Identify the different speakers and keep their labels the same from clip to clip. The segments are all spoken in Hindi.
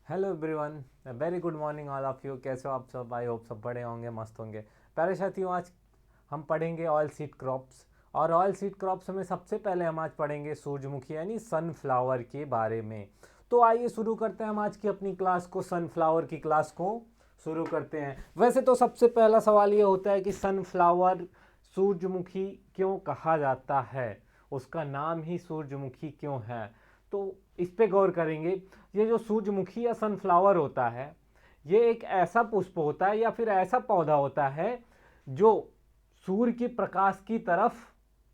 Speaker 1: Hello everyone, very good morning all of you. कैसे हो आप सब? आई होप सब बड़े होंगे, मस्त होंगे। प्यारे साथियों, आज हम पढ़ेंगे ऑयल सीड क्रॉप्स। और ऑयल सीड क्रॉप्स में सबसे पहले हम आज पढ़ेंगे सूरजमुखी यानी सनफ्लावर के बारे में। तो आइए शुरू करते हैं हम आज की अपनी क्लास को, सनफ्लावर की क्लास को शुरू करते हैं। वैसे तो सबसे पहला सवाल ये होता है कि सनफ्लावर सूरजमुखी क्यों कहा जाता है, उसका नाम ही सूरजमुखी क्यों है। तो इस पे गौर करेंगे। ये जो सूरजमुखी या सनफ्लावर होता है, ये एक ऐसा पुष्प होता है या फिर ऐसा पौधा होता है जो सूर्य के प्रकाश की तरफ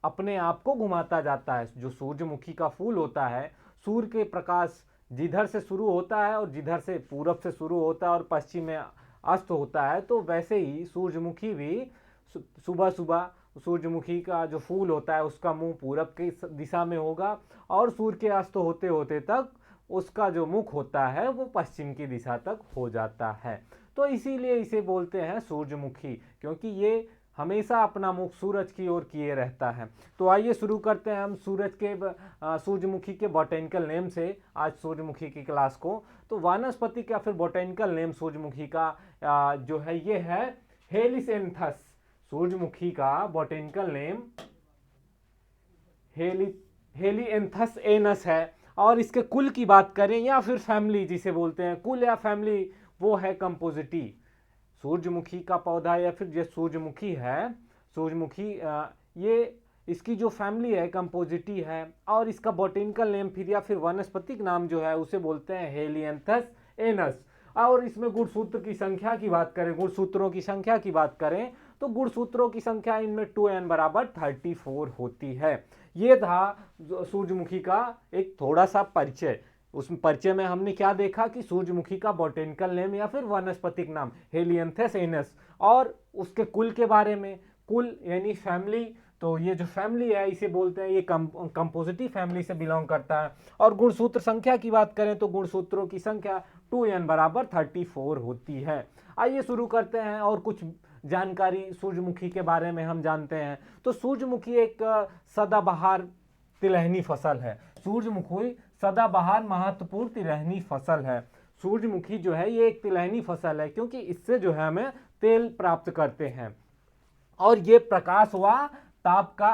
Speaker 1: अपने आप को घुमाता जाता है। जो सूरजमुखी का फूल होता है, सूर्य के प्रकाश जिधर से शुरू होता है और जिधर से पूरब से शुरू होता है और पश्चिम में अस्त होता है, तो वैसे ही सूरजमुखी भी सुबह सुबह सूरजमुखी का जो फूल होता है उसका मुंह पूरब की दिशा में होगा और सूर्य के अस्त होते होते तक उसका जो मुख होता है वो पश्चिम की दिशा तक हो जाता है। तो इसीलिए इसे बोलते हैं सूरजमुखी, क्योंकि ये हमेशा अपना मुख सूरज की ओर किए रहता है। तो आइए शुरू करते हैं हम सूरजमुखी के बॉटेनिकल नेम से आज सूरजमुखी की क्लास को। तो वानस्पतिक या फिर बॉटेनिकल नेम सूरजमुखी का जो है ये है हेलिसेंथस। सूरजमुखी का बॉटेनिकल नेम हेलिएंथस एनस है। और इसके कुल की बात करें या फिर फैमिली जिसे बोलते हैं, कुल या फैमिली, वो है कंपोजिटी। सूरजमुखी का पौधा या फिर जो सूरजमुखी है, सूरजमुखी ये इसकी जो फैमिली है कंपोजिटी है। और इसका बॉटेनिकल नेम फिर या फिर वनस्पतिक नाम जो है उसे बोलते हैं हेलिएंथस एनस। और इसमें गुणसूत्र की संख्या की बात करें, गुणसूत्रों की संख्या की बात करें, तो गुणसूत्रों की संख्या इनमें 2n बराबर 34 होती है। ये था सूरजमुखी का एक थोड़ा सा परिचय। उस परिचय में हमने क्या देखा कि सूरजमुखी का बॉटेनिकल नेम या फिर वनस्पतिक नाम हेलिएंथस एनस, और उसके कुल के बारे में, कुल यानी फैमिली। तो ये जो फैमिली है इसे बोलते हैं, ये कंपोजिटी फैमिली से बिलोंग करता है। और गुणसूत्र संख्या की बात करें तो गुणसूत्रों की संख्या 2n बराबर 34 होती है। आइए शुरू करते हैं और कुछ जानकारी सूरजमुखी के बारे में हम जानते हैं। तो सूरजमुखी एक सदाबहार तिलहनी फसल है। सूरजमुखी सदाबहार महत्वपूर्ण तिलहनी फसल है। सूरजमुखी जो है ये एक तिलहनी फसल है, क्योंकि इससे जो है हमें तेल प्राप्त करते हैं। और ये प्रकाश व ताप का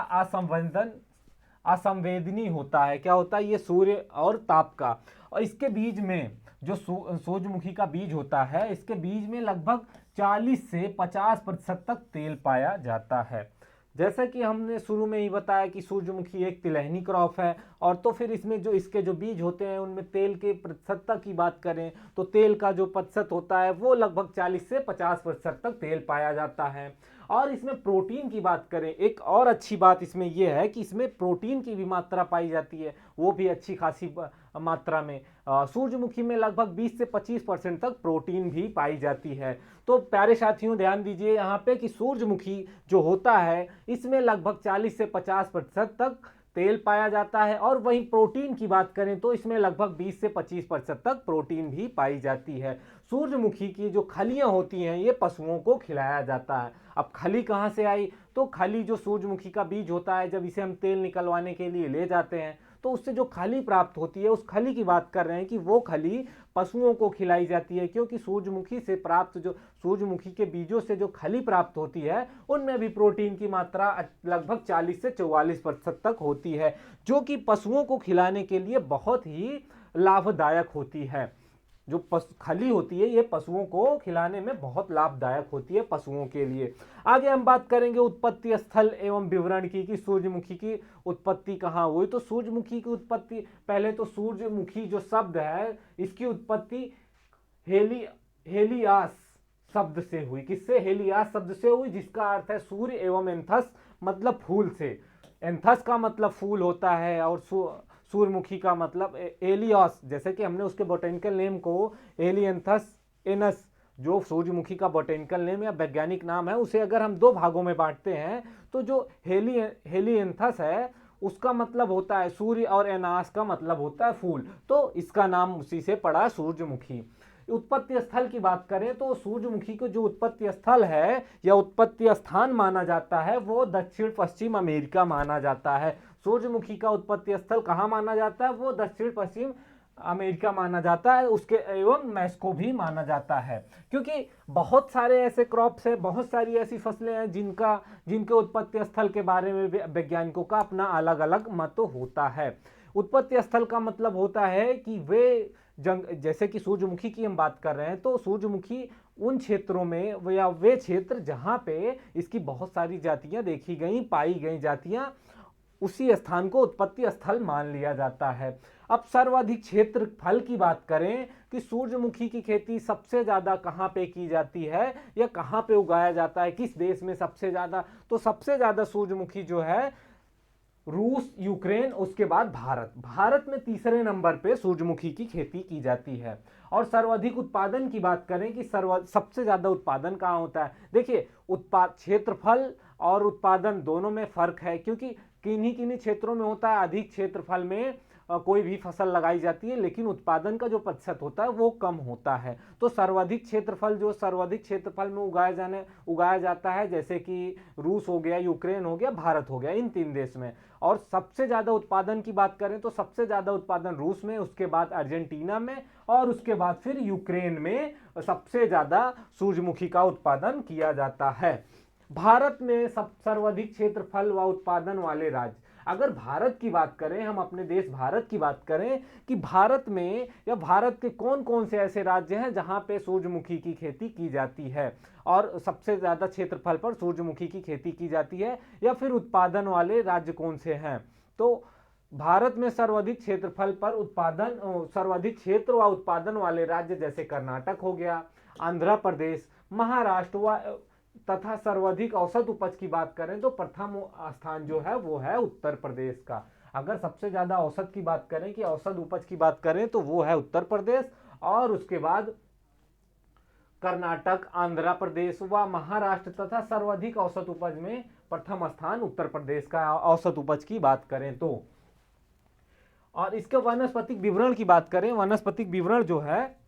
Speaker 1: असंवेदनीय होता है। क्या होता है? ये सूर्य और ताप का। और इसके बीज में जो सूरजमुखी का बीज होता है, इसके बीज में लगभग 40 से 50% तक तेल पाया जाता है। जैसा कि हमने शुरू में ही बताया कि सूरजमुखी एक तिलहनी क्रॉप है, और तो फिर इसमें जो इसके जो बीज होते हैं उनमें तेल के प्रतिशतता की बात करें तो तेल का जो प्रतिशत होता है वो लगभग 40 से 50% तक तेल पाया जाता है। और इसमें प्रोटीन की बात करें, एक और अच्छी बात इसमें यह है कि इसमें प्रोटीन की भी मात्रा पाई जाती है, वो भी अच्छी खासी मात्रा में। सूरजमुखी में लगभग 20 से 25% तक प्रोटीन भी पाई जाती है। तो प्यारे साथियों ध्यान दीजिए यहाँ पे कि सूरजमुखी जो होता है इसमें लगभग 40 से 50% तक तेल पाया जाता है। और वहीं प्रोटीन की बात करें तो इसमें लगभग 20 से 25% तक प्रोटीन भी पाई जाती है। सूरजमुखी की जो खलियां होती हैं ये पशुओं को खिलाया जाता है। अब खली कहाँ से आई? तो खली जो सूरजमुखी का बीज होता है, जब इसे हम तेल निकलवाने के लिए ले जाते हैं तो उससे जो खली प्राप्त होती है, उस खली की बात कर रहे हैं कि वो खली पशुओं को खिलाई जाती है। क्योंकि सूरजमुखी से प्राप्त जो सूरजमुखी के बीजों से जो खली प्राप्त होती है उनमें भी प्रोटीन की मात्रा लगभग 40 से 44% तक होती है, जो कि पशुओं को खिलाने के लिए बहुत ही लाभदायक होती है। जो खली होती है ये पशुओं को खिलाने में बहुत लाभदायक होती है पशुओं के लिए। आगे हम बात करेंगे उत्पत्ति स्थल एवं विवरण की कि सूरजमुखी की उत्पत्ति कहाँ हुई। तो सूरजमुखी की उत्पत्ति, पहले तो सूरजमुखी जो शब्द है इसकी उत्पत्ति हेलियास शब्द से हुई। किससे? हेलियास शब्द से हुई, जिसका अर्थ है सूर्य एवं एंथस मतलब फूल से। एंथस का मतलब फूल होता है और सूर्यमुखी का मतलब एलियस, जैसे कि हमने उसके बोटेनिकल नेम को एलियंथस एनस, जो सूरजमुखी का बोटेनिकल नेम या वैज्ञानिक नाम है, उसे अगर हम दो भागों में बांटते हैं तो जो हेलियंथस है उसका मतलब होता है सूर्य और एनास का मतलब होता है फूल। तो इसका नाम उसी से पड़ा सूरजमुखी। उत्पत्ति स्थल की बात करें तो सूरजमुखी को जो उत्पत्ति स्थल है या उत्पत्ति स्थान माना जाता है वो दक्षिण पश्चिम अमेरिका माना जाता है। सूरजमुखी का उत्पत्ति स्थल कहाँ माना जाता है? वो दक्षिण पश्चिम अमेरिका माना जाता है, उसके एवं मैक्सिको भी माना जाता है, क्योंकि बहुत सारे ऐसे क्रॉप्स है, बहुत सारी ऐसी फसलें हैं जिनके उत्पत्ति स्थल के बारे में वैज्ञानिकों का अपना अलग अलग मत होता है। उत्पत्ति स्थल का मतलब होता है कि वे जैसे कि सूरजमुखी की हम बात कर रहे हैं, तो सूरजमुखी उन क्षेत्रों में या वे क्षेत्र जहां पे इसकी बहुत सारी जातियां देखी गई, पाई गई जातियां, उसी स्थान को उत्पत्ति स्थल मान लिया जाता है। अब सर्वाधिक क्षेत्रफल की बात करें कि सूरजमुखी की खेती सबसे ज्यादा कहां पे की जाती है या कहां पे उगाया जाता है, किस देश में सबसे ज्यादा, तो सबसे ज्यादा सूरजमुखी जो है रूस, यूक्रेन, उसके बाद भारत में तीसरे नंबर पे सूरजमुखी की खेती की जाती है। और सर्वाधिक उत्पादन की बात करें कि सबसे ज्यादा उत्पादन कहाँ होता है, देखिए क्षेत्रफल और उत्पादन दोनों में फर्क है, क्योंकि किन्हीं किन्हीं क्षेत्रों में होता है अधिक क्षेत्रफल में कोई भी फसल लगाई जाती है, लेकिन उत्पादन का जो प्रतिशत होता है वो कम होता है। तो सर्वाधिक क्षेत्रफल में उगाया जाता है, जैसे कि रूस हो गया, यूक्रेन हो गया, भारत हो गया, इन 3 देश में। और सबसे ज्यादा उत्पादन की बात करें तो सबसे ज्यादा उत्पादन रूस में, उसके बाद अर्जेंटीना में, और उसके बाद फिर यूक्रेन में सबसे ज्यादा सूरजमुखी का उत्पादन किया जाता है। भारत में सर्वाधिक क्षेत्रफल व उत्पादन वाले राज्य, अगर भारत की बात करें, हम अपने देश भारत की बात करें कि भारत में या भारत के कौन कौन से ऐसे राज्य हैं जहां पे सूरजमुखी की खेती की जाती है और सबसे ज्यादा क्षेत्रफल पर सूरजमुखी की खेती की जाती है, या फिर उत्पादन वाले राज्य कौन से हैं, तो भारत में सर्वाधिक क्षेत्र व उत्पादन वाले राज्य जैसे कर्नाटक हो गया, आंध्र प्रदेश, महाराष्ट्र व तथा सर्वाधिक औसत उपज की बात करें तो प्रथम स्थान जो है वो है उत्तर प्रदेश का। अगर सबसे ज्यादा औसत की बात करें कि औसत उपज की बात करें तो वो है उत्तर प्रदेश, और उसके बाद कर्नाटक, आंध्र प्रदेश व महाराष्ट्र, तथा सर्वाधिक औसत उपज में प्रथम स्थान उत्तर प्रदेश का औसत उपज की बात करें तो। और इसके वानस्पतिक विवरण की बात करें, वानस्पतिक विवरण जो है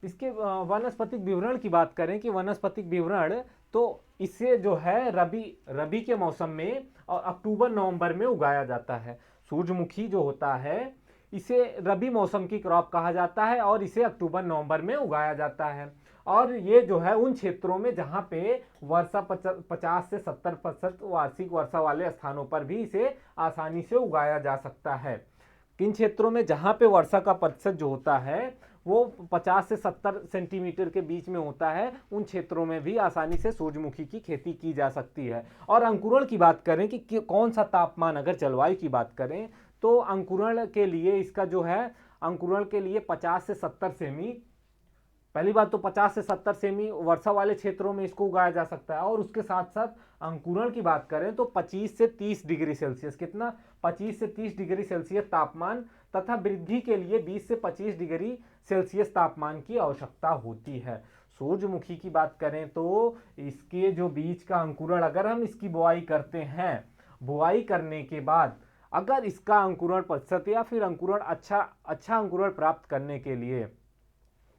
Speaker 1: इसके वानस्पतिक विवरण की बात करें कि वानस्पतिक विवरण तो इसे जो है रबी के मौसम में और अक्टूबर नवंबर में उगाया जाता है। सूरजमुखी जो होता है इसे रबी मौसम की क्रॉप कहा जाता है और इसे अक्टूबर नवंबर में उगाया जाता है। और ये जो है उन क्षेत्रों में जहां पे वर्षा 50 से 70% वार्षिक वर्षा वाले स्थानों पर भी इसे आसानी से उगाया जा सकता है। किन क्षेत्रों में जहां पे वर्षा का प्रतिशत जो होता है वो 50 से 70 सेंटीमीटर के बीच में होता है, उन क्षेत्रों में भी आसानी से सूरजमुखी की खेती की जा सकती है। और अंकुरण की बात करें कि कौन सा तापमान, अगर जलवायु की बात करें तो अंकुरण के लिए इसका जो है अंकुरण के लिए 50 से 70 सेमी, पहली बात तो 50 से 70 सेमी वर्षा वाले क्षेत्रों में इसको उगाया जा सकता है। और उसके साथ साथ अंकुरण की बात करें तो 25 से 30 डिग्री सेल्सियस, कितना 25 से 30 डिग्री सेल्सियस तापमान, तथा वृद्धि के लिए 20 से 25 डिग्री सेल्सियस तापमान की आवश्यकता होती है। सूरजमुखी की बात करें तो इसके जो बीज का अंकुरण, अगर हम इसकी बुआई करते हैं, बुआई करने के बाद अगर इसका अंकुरण प्रतिशत या फिर अंकुरण अच्छा अंकुरण प्राप्त करने के लिए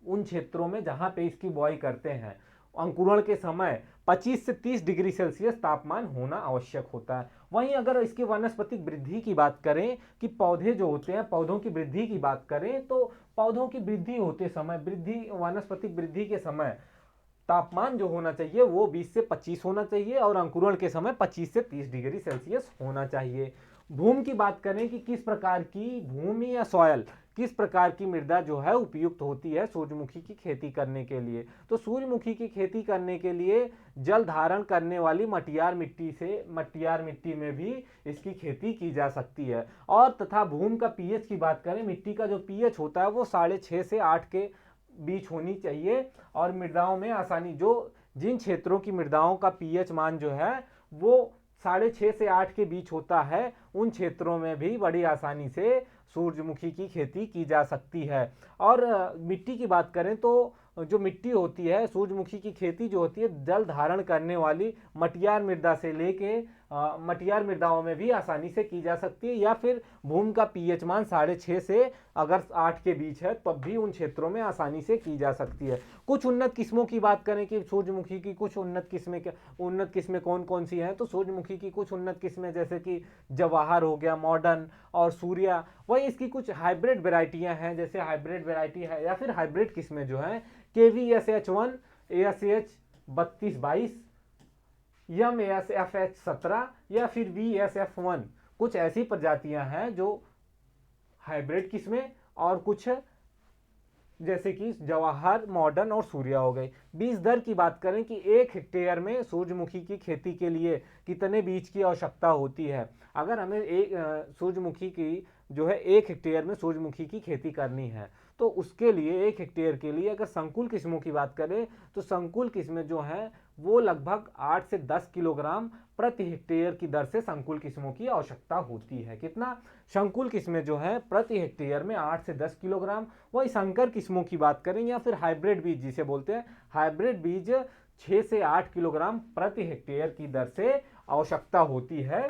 Speaker 1: उन क्षेत्रों में जहां पे इसकी बुआई करते हैं अंकुरण के समय 25 से 30 डिग्री सेल्सियस तापमान होना आवश्यक होता है। वहीं अगर इसकी वानस्पतिक वृद्धि की बात करें कि पौधे जो होते हैं, पौधों की वृद्धि की बात करें तो पौधों की वृद्धि होते समय, वानस्पतिक वृद्धि के समय तापमान जो होना चाहिए वो 20 से 25 होना चाहिए और अंकुरण के समय 25 से 30 डिग्री सेल्सियस होना चाहिए। भूमि की बात करें कि किस प्रकार की भूमि या सॉयल, किस प्रकार की मृदा जो है उपयुक्त होती है सूरजमुखी की खेती करने के लिए, तो सूरजमुखी की खेती करने के लिए जल धारण करने वाली मटियार मिट्टी में भी इसकी खेती की जा सकती है। और तथा भूमि का पीएच की बात करें, मिट्टी का जो पीएच होता है वो 6.5 से 8 के बीच होनी चाहिए। और मृदाओं में आसानी, जो जिन क्षेत्रों की मृदाओं का पीएच मान जो है वो 6.5 से 8 के बीच होता है, उन क्षेत्रों में भी बड़ी आसानी से सूरजमुखी की खेती की जा सकती है। और मिट्टी की बात करें तो जो मिट्टी होती है, सूरजमुखी की खेती जो होती है, जल धारण करने वाली मटियार मृदा से लेके मटियार मृदाओं में भी आसानी से की जा सकती है, या फिर भूमि का पीएच मान 6.5 से अगर 8 के बीच है तब भी उन क्षेत्रों में आसानी से की जा सकती है। कुछ उन्नत किस्मों की बात करें कि सूरजमुखी की कुछ उन्नत किस्में कौन कौन सी हैं, तो सूरजमुखी की कुछ उन्नत किस्में जैसे कि जवाहर हो गया, मॉडर्न और सूर्या। वही इसकी कुछ हाइब्रिड वेराइटियां हैं, जैसे हाइब्रिड वेराइटी है या फिर हाइब्रिड किस्में जो हैं KVSH1, ASH 3222, MASFH 17 या फिर VSF1, कुछ ऐसी प्रजातियां हैं जो हाइब्रिड किस्में, और कुछ जैसे कि जवाहर, मॉडर्न और सूर्या हो गई। बीज दर की बात करें कि 1 हेक्टेयर में सूरजमुखी की खेती के लिए कितने बीज की आवश्यकता होती है। अगर हमें सूरजमुखी की जो है 1 हेक्टेयर में सूरजमुखी की खेती करनी है, तो उसके लिए 1 हेक्टेयर के लिए अगर संकुल किस्मों की बात करें तो संकुल किस्में जो हैं वो लगभग 8 से 10 किलोग्राम प्रति हेक्टेयर की दर से संकुल किस्मों की आवश्यकता होती है। कितना? संकुल किस्में जो है प्रति हेक्टेयर में 8 से 10 किलोग्राम। वही संकर किस्मों की बात करें या फिर हाइब्रिड बीज जिसे बोलते हैं, हाइब्रिड बीज 6 से 8 किलोग्राम प्रति हेक्टेयर की दर से आवश्यकता होती है।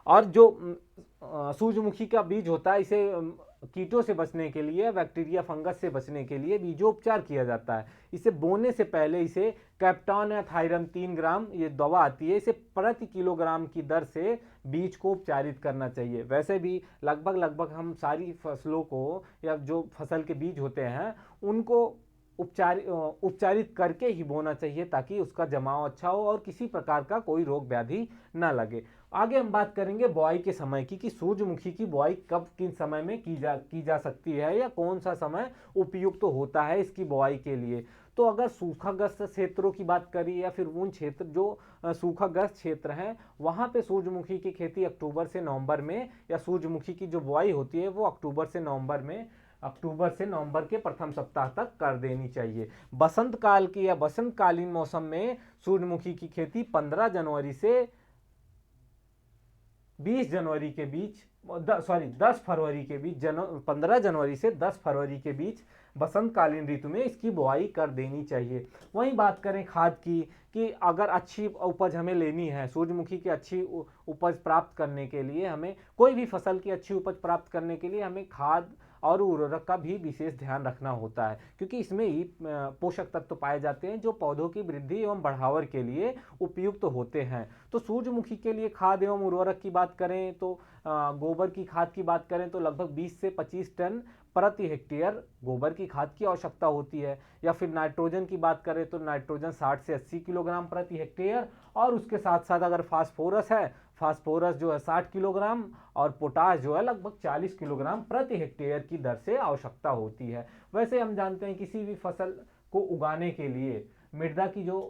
Speaker 1: और जो सूरजमुखी का बीज होता है, इसे कीटों से बचने के लिए, बैक्टीरिया फंगस से बचने के लिए बीजोपचार किया जाता है। इसे बोने से पहले इसे कैप्टॉन या थायरम 3 ग्राम ये दवा आती है, इसे प्रति किलोग्राम की दर से बीज को उपचारित करना चाहिए। वैसे भी लगभग हम सारी फसलों को या जो फसल के बीज होते हैं उनको उपचारित करके ही बोना चाहिए, ताकि उसका जमाव अच्छा हो और किसी प्रकार का कोई रोग व्याधि न लगे। आगे हम बात करेंगे बुआई के समय की, कि सूरजमुखी की बुआई कब किन समय में की जा सकती है या कौन सा समय उपयुक्त तो होता है इसकी बुआई के लिए। तो अगर सूखाग्रस्त क्षेत्रों की बात करी या फिर उन क्षेत्र जो सूखाग्रस्त क्षेत्र हैं, वहां पे सूरजमुखी की खेती अक्टूबर से नवंबर में, या सूरजमुखी की जो बुआई होती है वो अक्टूबर से नवंबर के प्रथम सप्ताह तक कर देनी चाहिए। बसंत काल की या बसंतकालीन मौसम में सूरजमुखी की खेती 15 जनवरी से 20 जनवरी के बीच 10 फरवरी के बीच 15 जनवरी से 10 फरवरी के बीच बसंतकालीन ऋतु में इसकी बुआई कर देनी चाहिए। वहीं बात करें खाद की, कि अगर अच्छी उपज हमें लेनी है, सूरजमुखी की अच्छी उपज प्राप्त करने के लिए, हमें कोई भी फसल की अच्छी उपज प्राप्त करने के लिए हमें खाद और उर्वरक का भी विशेष ध्यान रखना होता है, क्योंकि इसमें ही पोषक तत्व पाए जाते हैं जो पौधों की वृद्धि एवं बढ़ावर के लिए उपयुक्त होते हैं। तो सूरजमुखी के लिए खाद एवं उर्वरक की बात करें तो गोबर की खाद की बात करें तो लगभग 20 से 25 टन प्रति हेक्टेयर गोबर की खाद की आवश्यकता होती है। या फिर नाइट्रोजन की बात करें तो नाइट्रोजन 60 से 80 किलोग्राम प्रति हेक्टेयर, और उसके साथ साथ अगर फास्फोरस है, फास्फोरस जो है 60 किलोग्राम, और पोटाश जो है लगभग 40 किलोग्राम प्रति हेक्टेयर की दर से आवश्यकता होती है। वैसे हम जानते हैं किसी भी फसल को उगाने के लिए मृदा की जो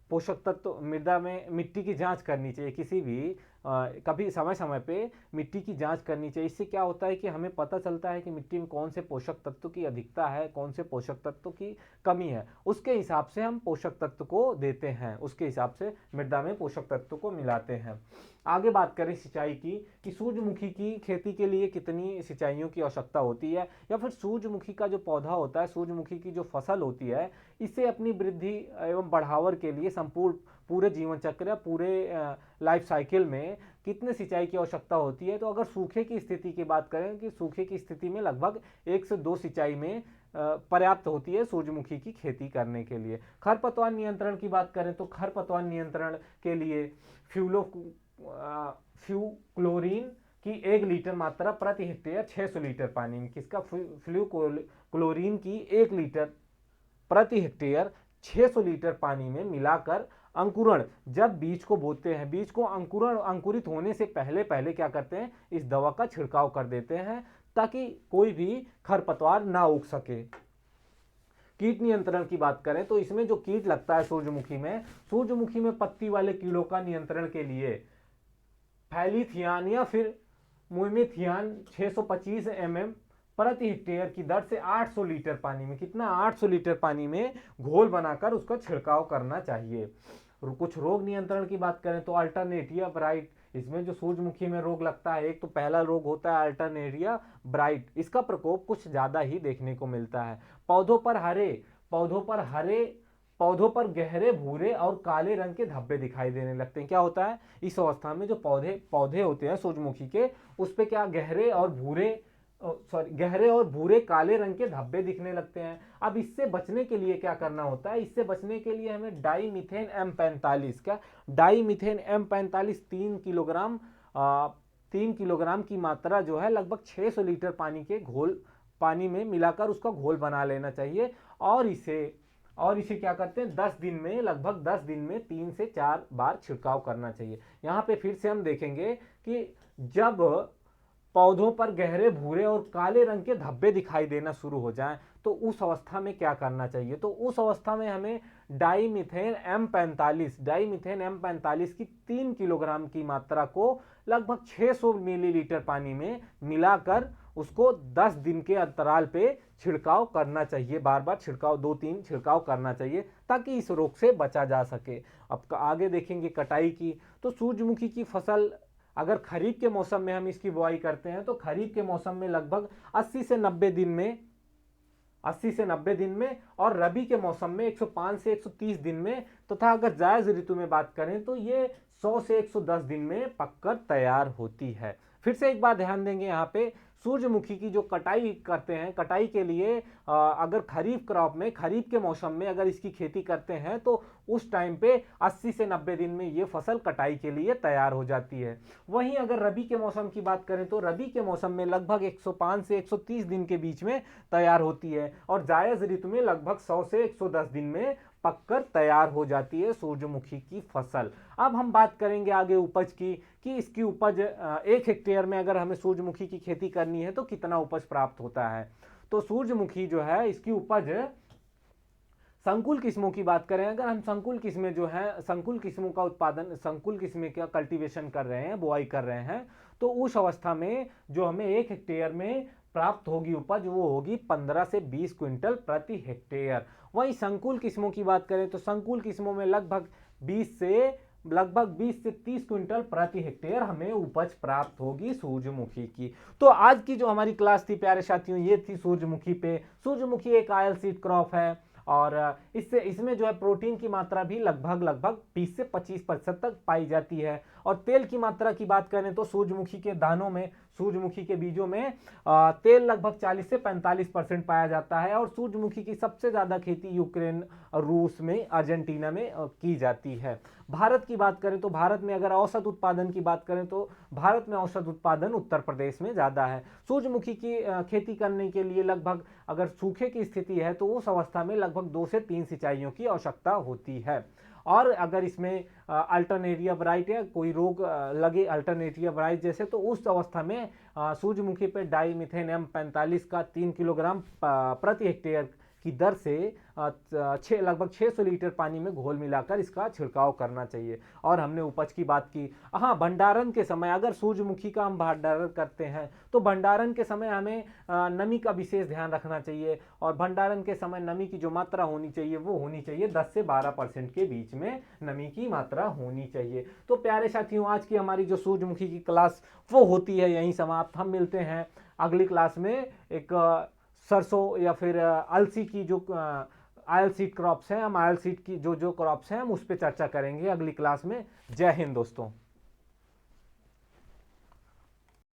Speaker 1: पोषक तत्व, मृदा में मिट्टी की जांच करनी चाहिए, किसी भी कभी समय समय पे मिट्टी की जांच करनी चाहिए। इससे क्या होता है कि हमें पता चलता है कि मिट्टी में कौन से पोषक तत्व की अधिकता है, कौन से पोषक तत्व की कमी है, उसके हिसाब से हम पोषक तत्व को देते हैं, उसके हिसाब से मृदा में पोषक तत्व को मिलाते हैं। आगे बात करें सिंचाई की, कि सूरजमुखी की खेती के लिए कितनी सिंचाइयों की आवश्यकता होती है, या फिर सूरजमुखी का जो पौधा होता है, सूरजमुखी की जो फसल होती है, इसे अपनी वृद्धि एवं बढ़ावर के लिए पूरे जीवन चक्र या पूरे लाइफ साइकिल में कितने सिंचाई की आवश्यकता होती है। तो अगर सूखे की स्थिति की बात करें कि सूखे की स्थिति में लगभग 1 से 2 सिंचाई में पर्याप्त होती है सूरजमुखी की खेती करने के लिए। खरपतवार नियंत्रण की बात करें तो खरपतवार नियंत्रण के लिए फ्लूक्लोरीन की 1 लीटर मात्रा प्रति हेक्टेयर 600 लीटर पानी में, किसका फ्लूक्लोरीन की 1 लीटर प्रति हेक्टेयर 600 लीटर पानी में मिलाकर अंकुरण, जब बीज को बोते हैं, बीज को अंकुरित होने से पहले क्या करते हैं, इस दवा का छिड़काव कर देते हैं, ताकि कोई भी खरपतवार ना उग सके। कीट नियंत्रण की बात करें तो इसमें जो कीट लगता है सूरजमुखी में पत्ती वाले कीड़ों का नियंत्रण के लिए फैलीथियान या फिर मुइमेथियान 625 mm प्रति हेक्टेयर की दर से 800 लीटर पानी में, कितना 800 लीटर पानी में घोल बनाकर उसका छिड़काव करना चाहिए। कुछ रोग नियंत्रण की बात करें तो अल्टरनेरिया ब्राइट, इसमें जो सूरजमुखी में रोग लगता है, एक तो पहला रोग होता है अल्टरनेरिया ब्राइट, इसका प्रकोप कुछ ज्यादा ही देखने को मिलता है। पौधों पर हरे पौधों पर हरे पौधों पर गहरे भूरे और काले रंग के धब्बे दिखाई देने लगते हैं। क्या होता है इस अवस्था में, जो पौधे पौधे होते हैं सूरजमुखी के, उस पे क्या गहरे और भूरे काले रंग के धब्बे दिखने लगते हैं। अब इससे बचने के लिए क्या करना होता है, इससे बचने के लिए हमें डाईमीथेन M45, क्या डाईमीथेन M45 3 किलोग्राम की मात्रा जो है लगभग 600 लीटर पानी में मिलाकर उसका घोल बना लेना चाहिए। और इसे क्या करते हैं, लगभग 10 दिन में 3 से 4 बार छिड़काव करना चाहिए। यहाँ पे फिर से हम देखेंगे कि जब पौधों पर गहरे भूरे और काले रंग के धब्बे दिखाई देना शुरू हो जाएं तो उस अवस्था में क्या करना चाहिए, तो उस अवस्था में हमें डाईमीथेन M45 की 3 किलोग्राम की मात्रा को लगभग 600 मिलीलीटर पानी में मिलाकर उसको 10 दिन के अंतराल पे छिड़काव करना चाहिए। बार बार छिड़काव, 2-3 छिड़काव करना चाहिए ताकि इस रोग से बचा जा सके। अब आगे देखेंगे कटाई की। तो सूरजमुखी की फसल अगर खरीफ के मौसम में हम इसकी बुआई करते हैं तो खरीफ के मौसम में लगभग 80 से 90 दिन में और रबी के मौसम में 105 से 130 दिन में, तथा अगर जायज ऋतु में बात करें तो ये 100 से 110 दिन में पककर तैयार होती है। फिर से एक बात ध्यान देंगे, यहाँ पे सूरजमुखी की जो कटाई करते हैं, कटाई के लिए अगर खरीफ के मौसम में अगर इसकी खेती करते हैं तो उस टाइम पे 80 से 90 दिन में ये फसल कटाई के लिए तैयार हो जाती है। वहीं अगर रबी के मौसम की बात करें तो रबी के मौसम में लगभग 105 से 130 दिन के बीच में तैयार होती है और जायज ऋतु में लगभग 100 से 110 दिन में पककर तैयार हो जाती है सूरजमुखी की फसल। अब हम बात करेंगे आगे उपज की, कि इसकी उपज 1 हेक्टेयर में अगर हमें सूरजमुखी की खेती करनी है तो कितना उपज प्राप्त होता है। तो सूरजमुखी जो है इसकी उपज, संकुल किस्मों की बात करें अगर हम, संकुल किस्में जो है, संकुल किस्मों का उत्पादन, संकुल किस्में का कल्टीवेशन कर रहे हैं, बुआई कर रहे हैं, तो उस अवस्था में जो हमें 1 हेक्टेयर में प्राप्त होगी उपज वो होगी 15 से 20 क्विंटल प्रति हेक्टेयर। वहीं संकुल किस्मों की बात करें तो संकुल किस्मों में लगभग 20 से 30 क्विंटल प्रति हेक्टेयर हमें उपज प्राप्त होगी सूरजमुखी की। तो आज की जो हमारी क्लास थी प्यारे साथियों, ये थी सूरजमुखी पे। सूरजमुखी एक ऑयल सीड क्रॉप है और इसमें जो है प्रोटीन की मात्रा भी लगभग 20 से 25% तक पाई जाती है। और तेल की मात्रा की बात करें तो सूरजमुखी के दानों में, सूरजमुखी के बीजों में तेल लगभग 40 से 45% पाया जाता है। और सूरजमुखी की सबसे ज्यादा खेती यूक्रेन, रूस में, अर्जेंटीना में की जाती है। भारत की बात करें तो भारत में अगर औसत उत्पादन की बात करें तो भारत में औसत उत्पादन उत्तर प्रदेश में ज्यादा है। सूरजमुखी की खेती करने के लिए लगभग, अगर सूखे की स्थिति है तो उस अवस्था में लगभग 2 से 3 सिंचाइयों की आवश्यकता होती है। और अगर इसमें अल्टरनेरिया ब्राइट या कोई रोग लगे अल्टरनेरिया ब्राइट जैसे, तो उस अवस्था में सूरजमुखी पे डाईमीथेन M45 का 3 किलोग्राम प्रति हेक्टेयर की दर से लगभग 600 लीटर पानी में घोल मिलाकर इसका छिड़काव करना चाहिए। और हमने उपज की बात की। हाँ, भंडारण के समय अगर सूरजमुखी का हम भंडारण करते हैं तो भंडारण के समय हमें नमी का विशेष ध्यान रखना चाहिए। और भंडारण के समय नमी की जो मात्रा होनी चाहिए वो होनी चाहिए 10 से 12% के बीच में नमी की मात्रा होनी चाहिए। तो प्यारे साथियों, आज की हमारी जो सूरजमुखी की क्लास वो होती है यहीं समाप्त। हम मिलते हैं अगली क्लास में एक सरसों या फिर अलसी की जो ऑयल सीड क्रॉप्स हैं, हम ऑयल सीड की जो क्रॉप्स हैं हम उस पर चर्चा करेंगे अगली क्लास में। जय हिंद दोस्तों।